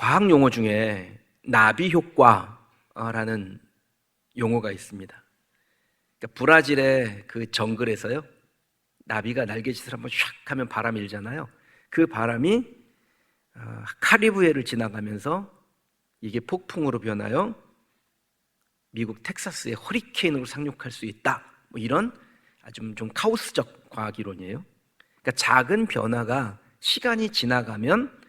과학 용어 중에 나비 효과라는 용어가 있습니다. 그러니까 브라질의 그 정글에서요, 나비가 날개짓을 한번 샥 하면 바람이 일잖아요. 그 바람이 카리브해를 지나가면서 이게 폭풍으로 변하여 미국 텍사스의 허리케인으로 상륙할 수 있다. 뭐 이런 아주 좀 카오스적 과학 이론이에요. 그러니까 작은 변화가 시간이 지나가면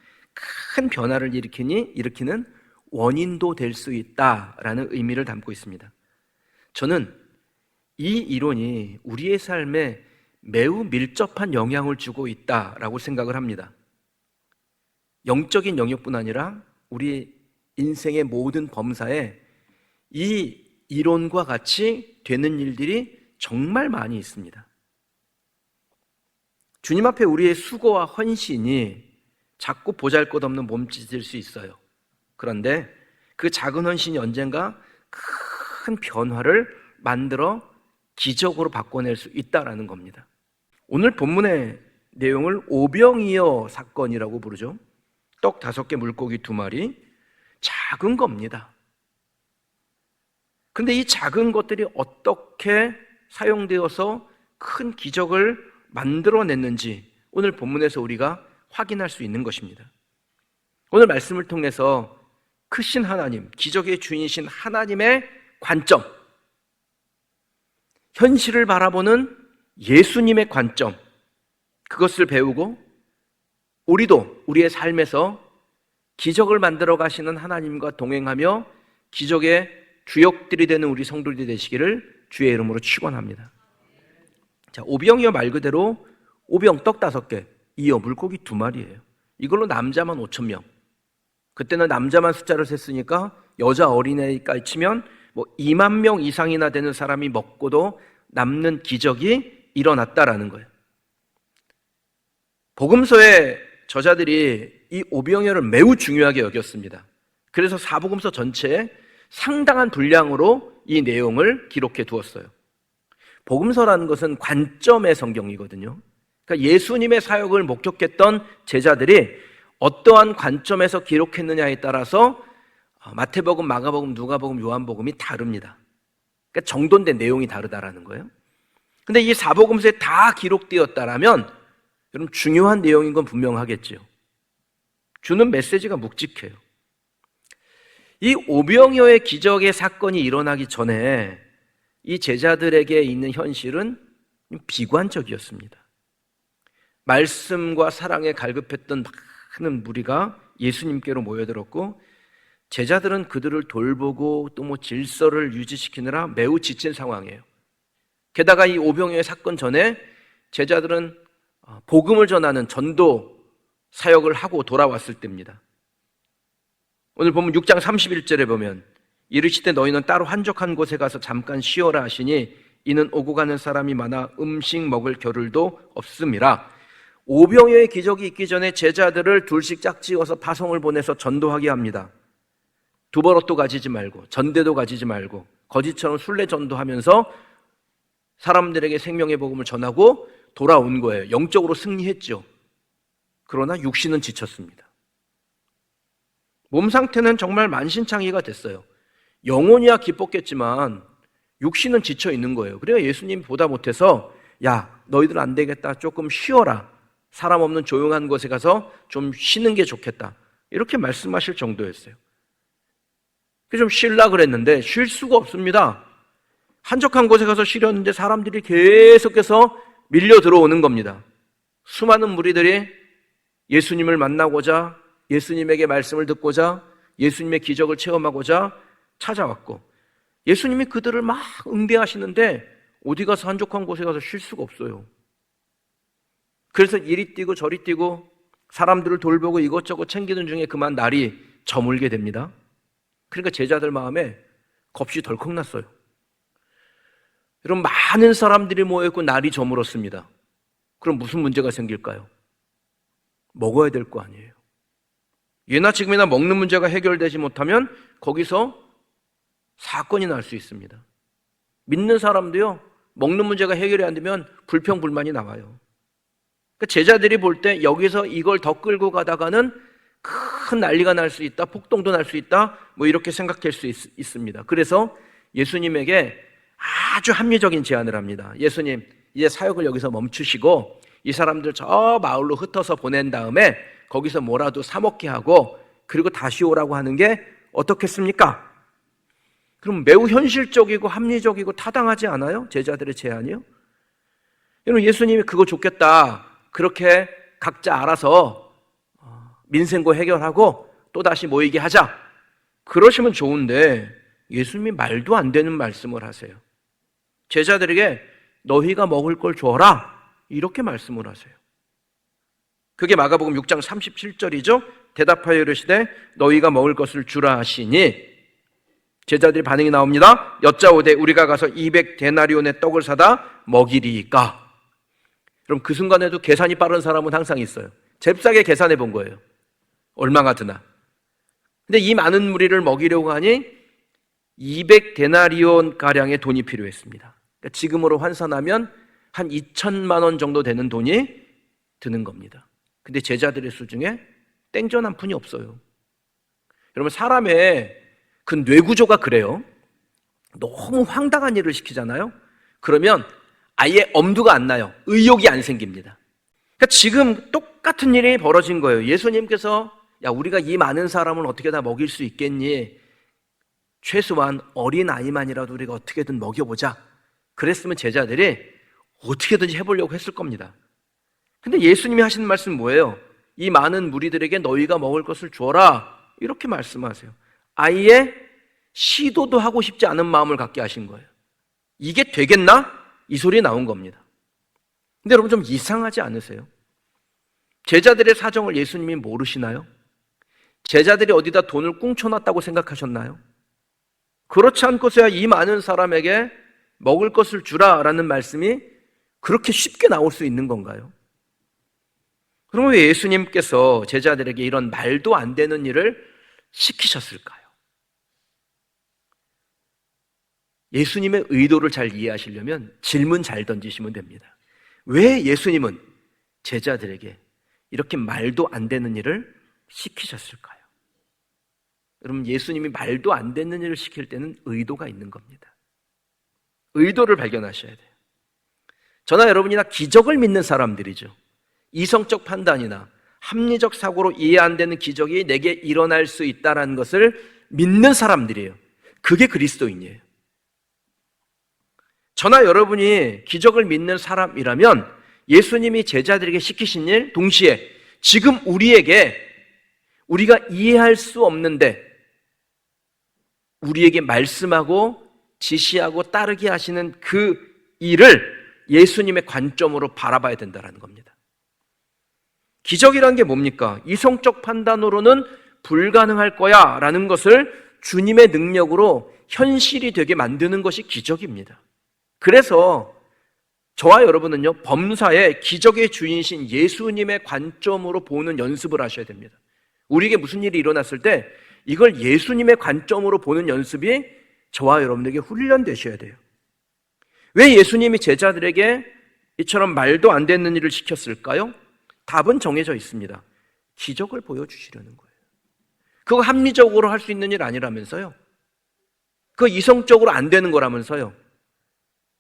큰 변화를 일으키는 원인도 될 수 있다라는 의미를 담고 있습니다. 저는 이 이론이 우리의 삶에 매우 밀접한 영향을 주고 있다라고 생각을 합니다. 영적인 영역뿐 아니라 우리 인생의 모든 범사에 이 이론과 같이 되는 일들이 정말 많이 있습니다. 주님 앞에 우리의 수고와 헌신이 작고 보잘것없는 몸짓일 수 있어요. 그런데 그 작은 헌신이 언젠가 큰 변화를 만들어 기적으로 바꿔낼 수 있다는 겁니다. 오늘 본문의 내용을 오병이어 사건이라고 부르죠. 떡 5개, 물고기 2마리, 작은 겁니다. 근데 이 작은 것들이 어떻게 사용되어서 큰 기적을 만들어냈는지 오늘 본문에서 우리가 확인할 수 있는 것입니다. 오늘 말씀을 통해서 크신 하나님, 기적의 주인이신 하나님의 관점, 현실을 바라보는 예수님의 관점, 그것을 배우고 우리도 우리의 삶에서 기적을 만들어 가시는 하나님과 동행하며 기적의 주역들이 되는 우리 성도들이 되시기를 주의 이름으로 축원합니다. 자, 오병이어 말 그대로 오병 떡 5개, 이어 물고기 2마리예요. 이걸로 남자만 5,000명. 그때는 남자만 숫자를 셌으니까 여자 어린애까지 치면 2만 명 이상이나 되는 사람이 먹고도 남는 기적이 일어났다라는 거예요. 복음서의 저자들이 이 오병이어를 매우 중요하게 여겼습니다. 그래서 사복음서 전체에 상당한 분량으로 이 내용을 기록해 두었어요. 복음서라는 것은 관점의 성경이거든요. 그러니까 예수님의 사역을 목격했던 제자들이 어떠한 관점에서 기록했느냐에 따라서 마태복음, 마가복음, 누가복음, 요한복음이 다릅니다. 그러니까 정돈된 내용이 다르다라는 거예요. 근데 이 사복음서에 다 기록되었다라면 여러분 중요한 내용인 건 분명하겠죠. 주는 메시지가 묵직해요. 이 오병이어의 기적의 사건이 일어나기 전에 이 제자들에게 있는 현실은 비관적이었습니다. 말씀과 사랑에 갈급했던 많은 무리가 예수님께로 모여들었고 제자들은 그들을 돌보고 또 질서를 유지시키느라 매우 지친 상황이에요. 게다가 이 오병이어의 사건 전에 제자들은 복음을 전하는 전도 사역을 하고 돌아왔을 때입니다. 오늘 보면 6장 31절에 보면 이르시되 너희는 따로 한적한 곳에 가서 잠깐 쉬어라 하시니 이는 오고 가는 사람이 많아 음식 먹을 겨를도 없음이라. 오병이어의 기적이 있기 전에 제자들을 둘씩 짝지어서 파송을 보내서 전도하게 합니다. 두버릇도 가지지 말고 전대도 가지지 말고 거짓처럼 순례 전도하면서 사람들에게 생명의 복음을 전하고 돌아온 거예요. 영적으로 승리했죠. 그러나 육신은 지쳤습니다. 몸 상태는 정말 만신창이가 됐어요. 영혼이야 기뻤겠지만 육신은 지쳐 있는 거예요. 그래야 예수님 보다 못해서 야 너희들 안 되겠다, 조금 쉬어라, 사람 없는 조용한 곳에 가서 좀 쉬는 게 좋겠다, 이렇게 말씀하실 정도였어요. 좀 쉬려고 그랬는데 쉴 수가 없습니다. 한적한 곳에 가서 쉬려는데 사람들이 계속해서 밀려 들어오는 겁니다. 수많은 무리들이 예수님을 만나고자, 예수님에게 말씀을 듣고자, 예수님의 기적을 체험하고자 찾아왔고 예수님이 그들을 막 응대하시는데 어디 가서 한적한 곳에 가서 쉴 수가 없어요. 그래서 이리 뛰고 저리 뛰고 사람들을 돌보고 이것저것 챙기는 중에 그만 날이 저물게 됩니다. 그러니까 제자들 마음에 겁이 덜컥 났어요. 여러분, 많은 사람들이 모여있고 날이 저물었습니다. 그럼 무슨 문제가 생길까요? 먹어야 될 거 아니에요. 예나 지금이나 먹는 문제가 해결되지 못하면 거기서 사건이 날 수 있습니다. 믿는 사람도요, 먹는 문제가 해결이 안 되면 불평불만이 나와요. 그러니까 제자들이 볼 때 여기서 이걸 더 끌고 가다가는 큰 난리가 날 수 있다, 폭동도 날 수 있다, 뭐 이렇게 생각할 수 있습니다. 그래서 예수님에게 아주 합리적인 제안을 합니다. 예수님, 이제 사역을 여기서 멈추시고 이 사람들 저 마을로 흩어서 보낸 다음에 거기서 뭐라도 사 먹게 하고 그리고 다시 오라고 하는 게 어떻겠습니까? 그럼 매우 현실적이고 합리적이고 타당하지 않아요? 제자들의 제안이요? 여러분, 예수님이 그거 좋겠다, 그렇게 각자 알아서 민생고 해결하고 또다시 모이게 하자, 그러시면 좋은데 예수님이 말도 안 되는 말씀을 하세요. 제자들에게 너희가 먹을 걸 줘라, 이렇게 말씀을 하세요. 그게 마가복음 6장 37절이죠. 대답하여 이르시되 너희가 먹을 것을 주라 하시니, 제자들의 반응이 나옵니다. 여짜오되 우리가 가서 200데나리온의 떡을 사다 먹이리이까. 그럼 그 순간에도 계산이 빠른 사람은 항상 있어요. 잽싸게 계산해 본 거예요. 얼마가 드나. 근데 이 많은 무리를 먹이려고 하니 200데나리온 가량의 돈이 필요했습니다. 그러니까 지금으로 환산하면 한 2천만 원 정도 되는 돈이 드는 겁니다. 근데 제자들의 수중에 땡전 한 푼이 없어요. 여러분, 사람의 그 뇌구조가 그래요. 너무 황당한 일을 시키잖아요. 그러면 아예 엄두가 안 나요. 의욕이 안 생깁니다. 그러니까 지금 똑같은 일이 벌어진 거예요. 예수님께서 야, 우리가 이 많은 사람을 어떻게 다 먹일 수 있겠니? 최소한 어린 아이만이라도 우리가 어떻게든 먹여보자. 그랬으면 제자들이 어떻게든지 해보려고 했을 겁니다. 근데 예수님이 하시는 말씀은 뭐예요? 이 많은 무리들에게 너희가 먹을 것을 주어라, 이렇게 말씀하세요. 아예 시도도 하고 싶지 않은 마음을 갖게 하신 거예요. 이게 되겠나? 이 소리 나온 겁니다. 근데 여러분, 좀 이상하지 않으세요? 제자들의 사정을 예수님이 모르시나요? 제자들이 어디다 돈을 꿍쳐놨다고 생각하셨나요? 그렇지 않고서야 이 많은 사람에게 먹을 것을 주라라는 말씀이 그렇게 쉽게 나올 수 있는 건가요? 그럼 왜 예수님께서 제자들에게 이런 말도 안 되는 일을 시키셨을까요? 예수님의 의도를 잘 이해하시려면 질문 잘 던지시면 됩니다. 왜 예수님은 제자들에게 이렇게 말도 안 되는 일을 시키셨을까요? 여러분, 예수님이 말도 안 되는 일을 시킬 때는 의도가 있는 겁니다. 의도를 발견하셔야 돼요. 저나 여러분이나 기적을 믿는 사람들이죠. 이성적 판단이나 합리적 사고로 이해 안 되는 기적이 내게 일어날 수 있다는 것을 믿는 사람들이에요. 그게 그리스도인이에요. 저나 여러분이 기적을 믿는 사람이라면 예수님이 제자들에게 시키신 일 동시에 지금 우리가 이해할 수 없는데 우리에게 말씀하고 지시하고 따르게 하시는 그 일을 예수님의 관점으로 바라봐야 된다는 겁니다. 기적이란 게 뭡니까? 이성적 판단으로는 불가능할 거야 라는 것을 주님의 능력으로 현실이 되게 만드는 것이 기적입니다. 그래서 저와 여러분은요, 범사에 기적의 주인이신 예수님의 관점으로 보는 연습을 하셔야 됩니다. 우리에게 무슨 일이 일어났을 때 이걸 예수님의 관점으로 보는 연습이 저와 여러분에게 훈련되셔야 돼요. 왜 예수님이 제자들에게 이처럼 말도 안 되는 일을 시켰을까요? 답은 정해져 있습니다. 기적을 보여주시려는 거예요. 그거 합리적으로 할 수 있는 일 아니라면서요. 그거 이성적으로 안 되는 거라면서요.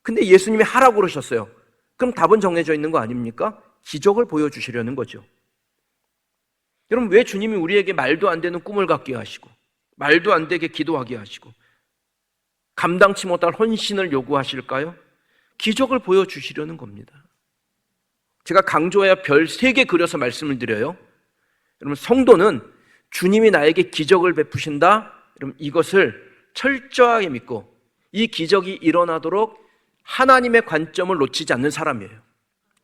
근데 예수님이 하라고 그러셨어요. 그럼 답은 정해져 있는 거 아닙니까? 기적을 보여주시려는 거죠. 여러분, 왜 주님이 우리에게 말도 안 되는 꿈을 갖게 하시고 말도 안 되게 기도하게 하시고 감당치 못할 헌신을 요구하실까요? 기적을 보여주시려는 겁니다. 제가 강조해야 별 3개 그려서 말씀을 드려요. 여러분, 성도는 주님이 나에게 기적을 베푸신다, 여러분, 이것을 철저하게 믿고 이 기적이 일어나도록 하나님의 관점을 놓치지 않는 사람이에요.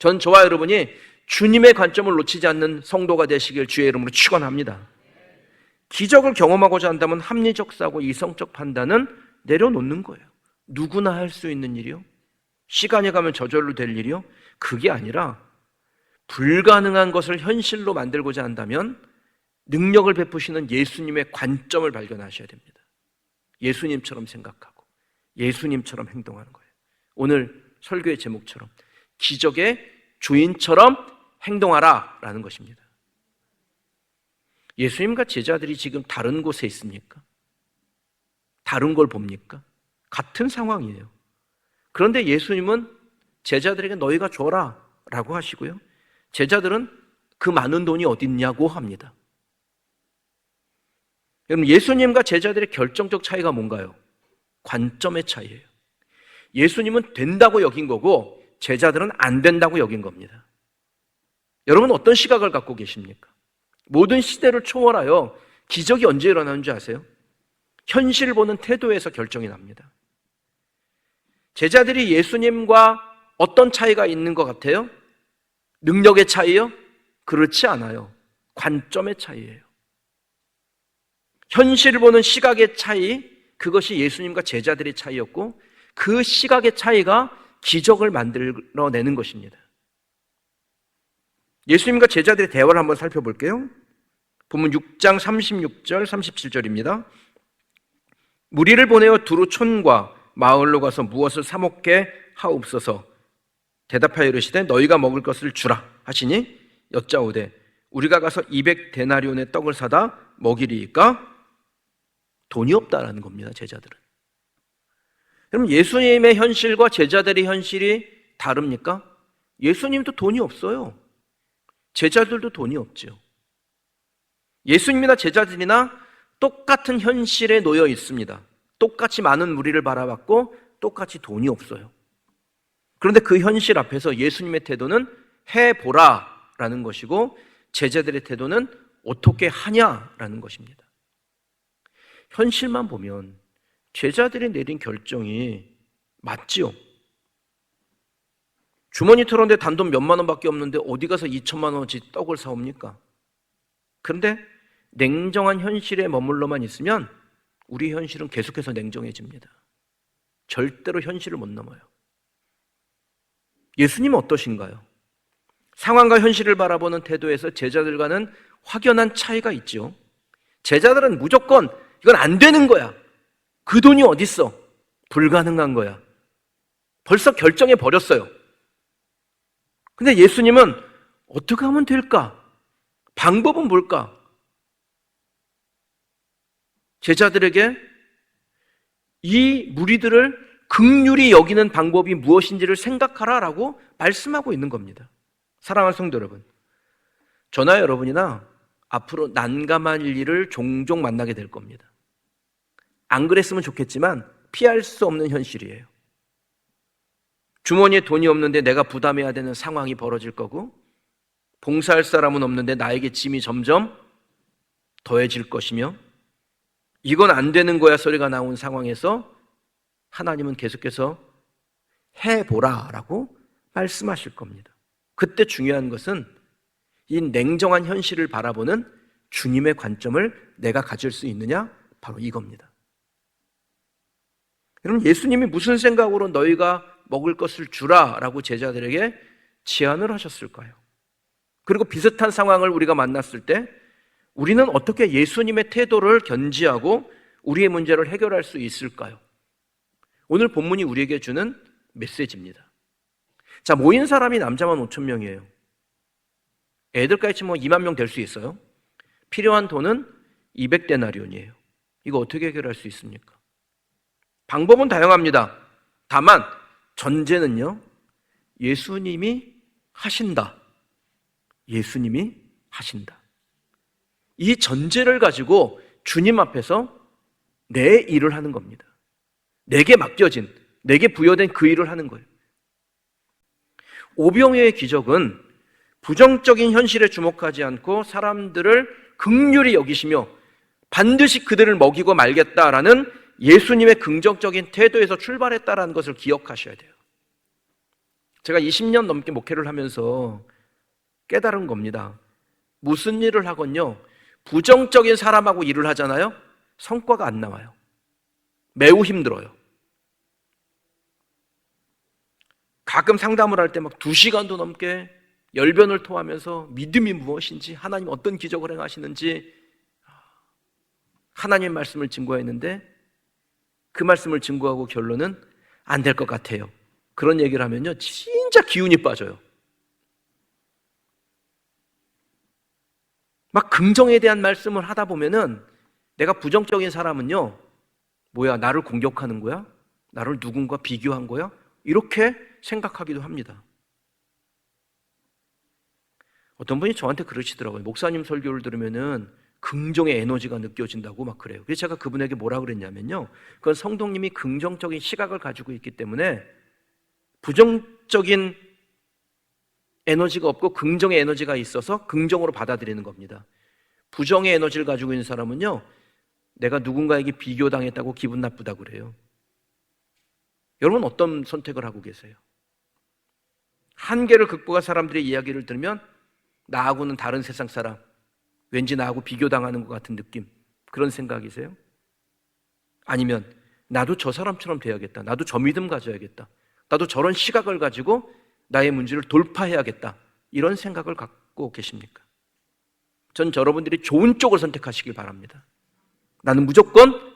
전 저와 여러분이 주님의 관점을 놓치지 않는 성도가 되시길 주의 이름으로 축원합니다. 기적을 경험하고자 한다면 합리적 사고, 이성적 판단은 내려놓는 거예요. 누구나 할 수 있는 일이요? 시간이 가면 저절로 될 일이요? 그게 아니라 불가능한 것을 현실로 만들고자 한다면 능력을 베푸시는 예수님의 관점을 발견하셔야 됩니다. 예수님처럼 생각하고 예수님처럼 행동하는 거예요. 오늘 설교의 제목처럼 기적의 주인처럼 행동하라 라는 것입니다. 예수님과 제자들이 지금 다른 곳에 있습니까? 다른 걸 봅니까? 같은 상황이에요. 그런데 예수님은 제자들에게 너희가 줘라 라고 하시고요, 제자들은 그 많은 돈이 어딨냐고 합니다. 여러분, 예수님과 제자들의 결정적 차이가 뭔가요? 관점의 차이예요. 예수님은 된다고 여긴 거고 제자들은 안 된다고 여긴 겁니다. 여러분, 어떤 시각을 갖고 계십니까? 모든 시대를 초월하여 기적이 언제 일어나는 줄 아세요? 현실을 보는 태도에서 결정이 납니다. 제자들이 예수님과 어떤 차이가 있는 것 같아요? 능력의 차이요? 그렇지 않아요. 관점의 차이예요. 현실을 보는 시각의 차이, 그것이 예수님과 제자들의 차이였고 그 시각의 차이가 기적을 만들어내는 것입니다. 예수님과 제자들의 대화를 한번 살펴볼게요. 본문 6장 36절 37절입니다. 무리를 보내어 두루 촌과 마을로 가서 무엇을 사 먹게 하옵소서. 대답하여 이르시되 너희가 먹을 것을 주라 하시니 여짜오되 우리가 가서 200데나리온의 떡을 사다 먹이리이까? 돈이 없다라는 겁니다. 제자들은. 그럼 예수님의 현실과 제자들의 현실이 다릅니까? 예수님도 돈이 없어요. 제자들도 돈이 없죠. 예수님이나 제자들이나 똑같은 현실에 놓여 있습니다. 똑같이 많은 무리를 바라봤고 똑같이 돈이 없어요. 그런데 그 현실 앞에서 예수님의 태도는 해보라라는 것이고 제자들의 태도는 어떻게 하냐라는 것입니다. 현실만 보면 제자들이 내린 결정이 맞지요. 주머니 털었는데 단돈 몇만 원밖에 없는데 어디 가서 2천만 원어치 떡을 사옵니까? 그런데 냉정한 현실에 머물러만 있으면 우리 현실은 계속해서 냉정해집니다. 절대로 현실을 못 넘어요. 예수님은 어떠신가요? 상황과 현실을 바라보는 태도에서 제자들과는 확연한 차이가 있죠. 제자들은 무조건 이건 안 되는 거야. 그 돈이 어딨어? 불가능한 거야. 벌써 결정해 버렸어요. 근데 예수님은 어떻게 하면 될까? 방법은 뭘까? 제자들에게 이 무리들을 긍휼히 여기는 방법이 무엇인지를 생각하라라고 말씀하고 있는 겁니다. 사랑하는 성도 여러분, 저나 여러분이나 앞으로 난감한 일을 종종 만나게 될 겁니다. 안 그랬으면 좋겠지만 피할 수 없는 현실이에요. 주머니에 돈이 없는데 내가 부담해야 되는 상황이 벌어질 거고, 봉사할 사람은 없는데 나에게 짐이 점점 더해질 것이며, 이건 안 되는 거야 소리가 나온 상황에서 하나님은 계속해서 해보라라고 말씀하실 겁니다. 그때 중요한 것은 이 냉정한 현실을 바라보는 주님의 관점을 내가 가질 수 있느냐? 바로 이겁니다. 여러분, 예수님이 무슨 생각으로 너희가 먹을 것을 주라라고 제자들에게 제안을 하셨을까요? 그리고 비슷한 상황을 우리가 만났을 때 우리는 어떻게 예수님의 태도를 견지하고 우리의 문제를 해결할 수 있을까요? 오늘 본문이 우리에게 주는 메시지입니다. 자, 모인 사람이 남자만 5천 명이에요. 애들까지 치면 2만 명 될 수 있어요. 필요한 돈은 200데나리온이에요. 이거 어떻게 해결할 수 있습니까? 방법은 다양합니다. 다만 전제는요, 예수님이 하신다. 예수님이 하신다. 이 전제를 가지고 주님 앞에서 내 일을 하는 겁니다. 내게 맡겨진, 내게 부여된 그 일을 하는 거예요. 오병이어의 기적은 부정적인 현실에 주목하지 않고 사람들을 긍휼히 여기시며 반드시 그들을 먹이고 말겠다라는 예수님의 긍정적인 태도에서 출발했다라는 것을 기억하셔야 돼요. 제가 20년 넘게 목회를 하면서 깨달은 겁니다. 무슨 일을 하건요, 부정적인 사람하고 일을 하잖아요. 성과가 안 나와요. 매우 힘들어요. 가끔 상담을 할 때 막 2시간도 넘게 열변을 토하면서 믿음이 무엇인지, 하나님 어떤 기적을 행하시는지 하나님의 말씀을 증거했는데 그 말씀을 증거하고 결론은 안 될 것 같아요. 그런 얘기를 하면요, 진짜 기운이 빠져요. 막 긍정에 대한 말씀을 하다 보면은 내가 부정적인 사람은요, 뭐야, 나를 공격하는 거야? 나를 누군가 비교한 거야? 이렇게 생각하기도 합니다. 어떤 분이 저한테 그러시더라고요. 목사님 설교를 들으면은 긍정의 에너지가 느껴진다고 막 그래요. 그래서 제가 그분에게 뭐라 그랬냐면요, 그건 성도님이 긍정적인 시각을 가지고 있기 때문에 부정적인 에너지가 없고 긍정의 에너지가 있어서 긍정으로 받아들이는 겁니다. 부정의 에너지를 가지고 있는 사람은요, 내가 누군가에게 비교당했다고 기분 나쁘다고 그래요. 여러분 어떤 선택을 하고 계세요? 한계를 극복한 사람들의 이야기를 들으면 나하고는 다른 세상 사람, 왠지 나하고 비교당하는 것 같은 느낌, 그런 생각이세요? 아니면 나도 저 사람처럼 돼야겠다, 나도 저 믿음 가져야겠다, 나도 저런 시각을 가지고 나의 문제를 돌파해야겠다, 이런 생각을 갖고 계십니까? 전 여러분들이 좋은 쪽을 선택하시길 바랍니다. 나는 무조건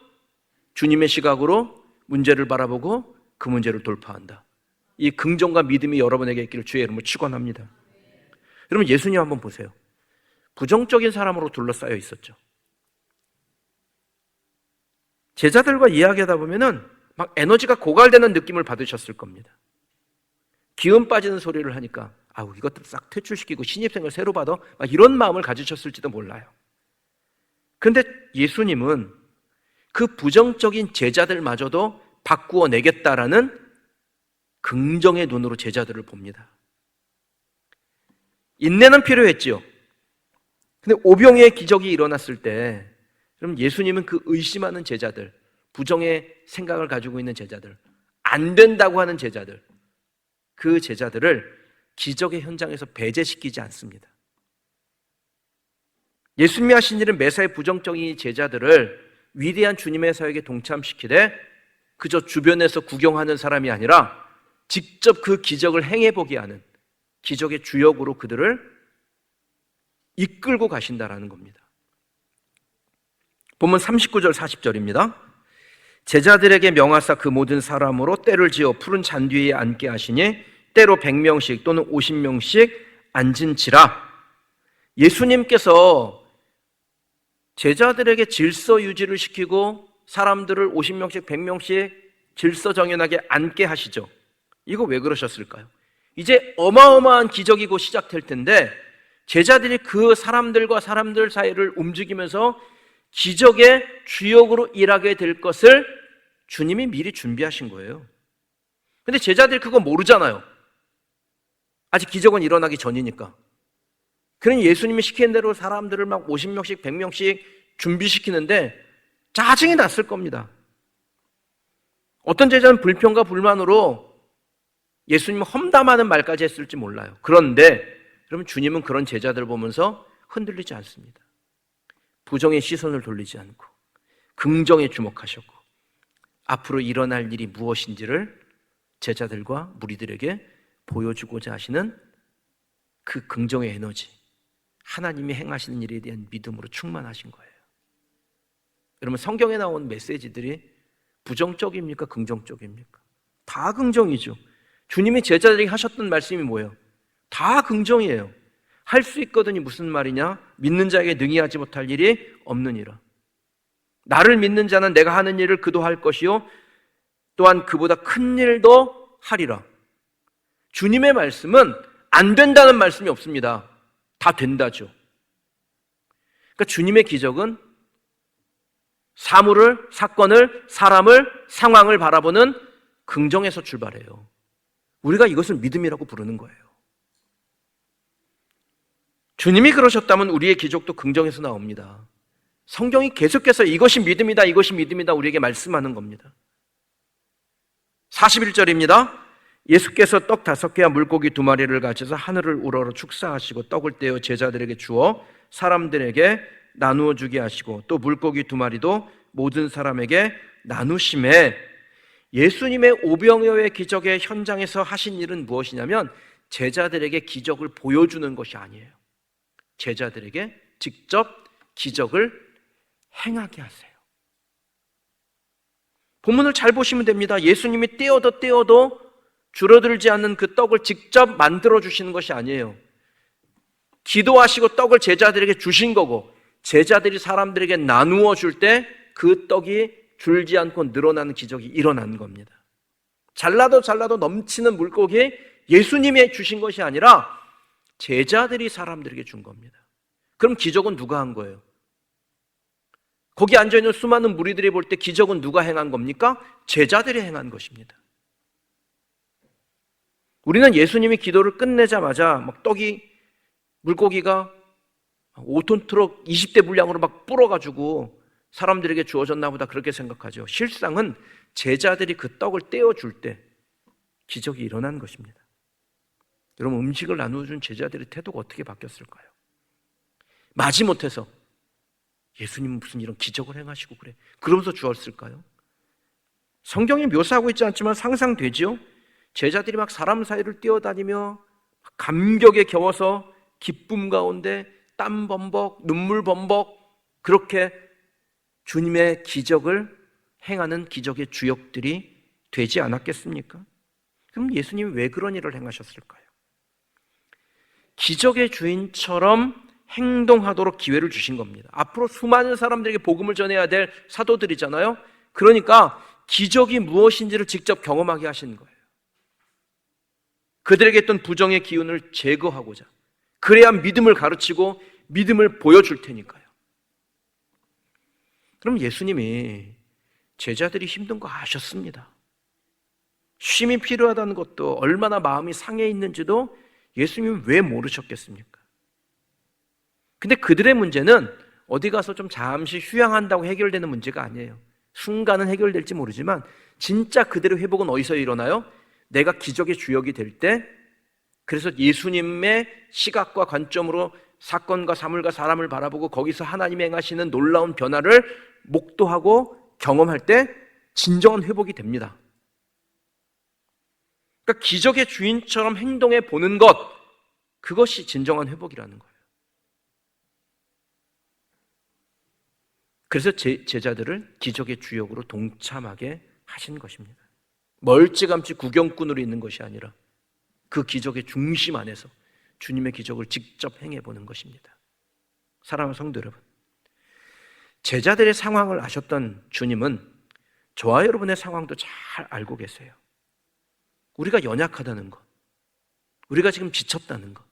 주님의 시각으로 문제를 바라보고 그 문제를 돌파한다. 이 긍정과 믿음이 여러분에게 있기를 주의 이름으로 축원합니다. 여러분 예수님 한번 보세요. 부정적인 사람으로 둘러싸여 있었죠. 제자들과 이야기하다 보면은 막 에너지가 고갈되는 느낌을 받으셨을 겁니다. 기운 빠지는 소리를 하니까 아우 이것들 싹 퇴출시키고 신입생을 새로 받아, 막 이런 마음을 가지셨을지도 몰라요. 그런데 예수님은 그 부정적인 제자들마저도 바꾸어 내겠다라는 긍정의 눈으로 제자들을 봅니다. 인내는 필요했지요. 근데 오병이의 기적이 일어났을 때 그럼 예수님은 그 의심하는 제자들, 부정의 생각을 가지고 있는 제자들, 안 된다고 하는 제자들, 그 제자들을 기적의 현장에서 배제시키지 않습니다. 예수님이 하신 일은 매사에 부정적인 제자들을 위대한 주님의 사역에 동참시키되 그저 주변에서 구경하는 사람이 아니라 직접 그 기적을 행해보게 하는 기적의 주역으로 그들을 이끌고 가신다라는 겁니다. 본문 39절 40절입니다. 제자들에게 명하사 그 모든 사람으로 때를 지어 푸른 잔 뒤에 앉게 하시니 때로 100명씩 또는 50명씩 앉은지라. 예수님께서 제자들에게 질서 유지를 시키고 사람들을 50명씩 100명씩 질서정연하게 앉게 하시죠. 이거 왜 그러셨을까요? 이제 어마어마한 기적이 곧 시작될 텐데 제자들이 그 사람들과 사람들 사이를 움직이면서 기적의 주역으로 일하게 될 것을 주님이 미리 준비하신 거예요. 근데 제자들이 그거 모르잖아요. 아직 기적은 일어나기 전이니까. 그러니 예수님이 시키는 대로 사람들을 막 50명씩 100명씩 준비시키는데 짜증이 났을 겁니다. 어떤 제자는 불평과 불만으로 예수님 험담하는 말까지 했을지 몰라요. 그런데 여러분 주님은 그런 제자들을 보면서 흔들리지 않습니다. 부정의 시선을 돌리지 않고 긍정에 주목하셨고 앞으로 일어날 일이 무엇인지를 제자들과 무리들에게 보여주고자 하시는 그 긍정의 에너지, 하나님이 행하시는 일에 대한 믿음으로 충만하신 거예요. 여러분 성경에 나온 메시지들이 부정적입니까? 긍정적입니까? 다 긍정이죠. 주님이 제자들에게 하셨던 말씀이 뭐예요? 다 긍정이에요. 할 수 있거든이 무슨 말이냐? 믿는 자에게 능히 하지 못할 일이 없느니라. 나를 믿는 자는 내가 하는 일을 그도 할 것이요 또한 그보다 큰 일도 하리라. 주님의 말씀은 안 된다는 말씀이 없습니다. 다 된다죠. 그러니까 주님의 기적은 사물을, 사건을, 사람을, 상황을 바라보는 긍정에서 출발해요. 우리가 이것을 믿음이라고 부르는 거예요. 주님이 그러셨다면 우리의 기적도 긍정에서 나옵니다. 성경이 계속해서 이것이 믿음이다, 이것이 믿음이다 우리에게 말씀하는 겁니다. 41절입니다. 예수께서 떡 5개와 물고기 2마리를 가져서 하늘을 우러러 축사하시고 떡을 떼어 제자들에게 주어 사람들에게 나누어 주게 하시고 또 물고기 2마리도 모든 사람에게 나누심에 예수님의 오병이어의 기적의 현장에서 하신 일은 무엇이냐면 제자들에게 기적을 보여주는 것이 아니에요. 제자들에게 직접 기적을 행하게 하세요. 본문을 잘 보시면 됩니다. 예수님이 떼어도 줄어들지 않는 그 떡을 직접 만들어 주시는 것이 아니에요. 기도하시고 떡을 제자들에게 주신 거고, 제자들이 사람들에게 나누어 줄 때 그 떡이 줄지 않고 늘어나는 기적이 일어난 겁니다. 잘라도 넘치는 물고기 예수님이 주신 것이 아니라 제자들이 사람들에게 준 겁니다. 그럼 기적은 누가 한 거예요? 거기 앉아있는 수많은 무리들이 볼 때 기적은 누가 행한 겁니까? 제자들이 행한 것입니다. 우리는 예수님이 기도를 끝내자마자 막 물고기가 5톤 트럭 20대 분량으로 막 불어가지고 사람들에게 주어졌나 보다 그렇게 생각하죠. 실상은 제자들이 그 떡을 떼어줄 때 기적이 일어난 것입니다. 여러분, 음식을 나누어준 제자들의 태도가 어떻게 바뀌었을까요? 마지못해서 예수님은 무슨 이런 기적을 행하시고 그래, 그러면서 주었을까요? 성경이 묘사하고 있지 않지만 상상되지요? 제자들이 막 사람 사이를 뛰어다니며 감격에 겨워서 기쁨 가운데 땀 범벅, 눈물 범벅 그렇게 주님의 기적을 행하는 기적의 주역들이 되지 않았겠습니까? 그럼 예수님이 왜 그런 일을 행하셨을까요? 기적의 주인처럼 행동하도록 기회를 주신 겁니다. 앞으로 수많은 사람들에게 복음을 전해야 될 사도들이잖아요. 그러니까 기적이 무엇인지를 직접 경험하게 하신 거예요. 그들에게 있던 부정의 기운을 제거하고자. 그래야 믿음을 가르치고 믿음을 보여줄 테니까요. 그럼 예수님이 제자들이 힘든 거 아셨습니다. 쉼이 필요하다는 것도, 얼마나 마음이 상해 있는지도 예수님이 왜 모르셨겠습니까? 근데 그들의 문제는 어디 가서 좀 잠시 휴양한다고 해결되는 문제가 아니에요. 순간은 해결될지 모르지만 진짜 그들의 회복은 어디서 일어나요? 내가 기적의 주역이 될 때, 그래서 예수님의 시각과 관점으로 사건과 사물과 사람을 바라보고 거기서 하나님이 행하시는 놀라운 변화를 목도하고 경험할 때 진정한 회복이 됩니다. 그러니까 기적의 주인처럼 행동해 보는 것, 그것이 진정한 회복이라는 거예요. 그래서 제자들을 기적의 주역으로 동참하게 하신 것입니다. 멀찌감치 구경꾼으로 있는 것이 아니라 그 기적의 중심 안에서 주님의 기적을 직접 행해보는 것입니다. 사랑하는 성도 여러분, 제자들의 상황을 아셨던 주님은 저와 여러분의 상황도 잘 알고 계세요. 우리가 연약하다는 것, 우리가 지금 지쳤다는 것,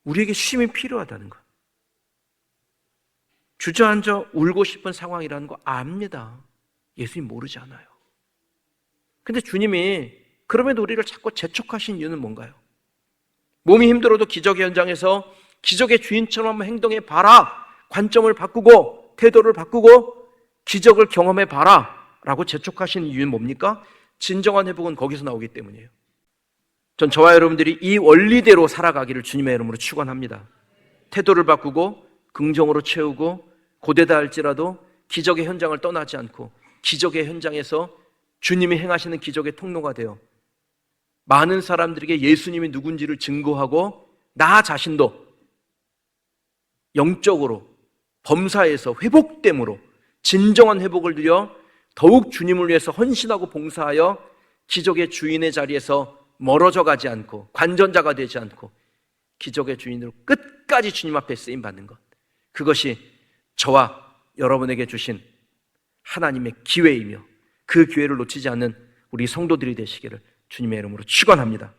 우리에게 쉼이 필요하다는 것, 주저앉아 울고 싶은 상황이라는 거 압니다. 예수님 모르지 않아요. 근데 주님이 그럼에도 우리를 자꾸 재촉하신 이유는 뭔가요? 몸이 힘들어도 기적의 현장에서 기적의 주인처럼 행동해 봐라, 관점을 바꾸고 태도를 바꾸고 기적을 경험해 봐라 라고 재촉하신 이유는 뭡니까? 진정한 회복은 거기서 나오기 때문이에요. 전 저와 여러분들이 이 원리대로 살아가기를 주님의 이름으로 축원합니다. 태도를 바꾸고 긍정으로 채우고 고되다 할지라도 기적의 현장을 떠나지 않고 기적의 현장에서 주님이 행하시는 기적의 통로가 되어 많은 사람들에게 예수님이 누군지를 증거하고 나 자신도 영적으로 범사에서 회복됨으로 진정한 회복을 누려 더욱 주님을 위해서 헌신하고 봉사하여 기적의 주인의 자리에서 멀어져 가지 않고 관전자가 되지 않고 기적의 주인으로 끝까지 주님 앞에 쓰임받는 것, 그것이 저와 여러분에게 주신 하나님의 기회이며 그 기회를 놓치지 않는 우리 성도들이 되시기를 주님의 이름으로 축원합니다.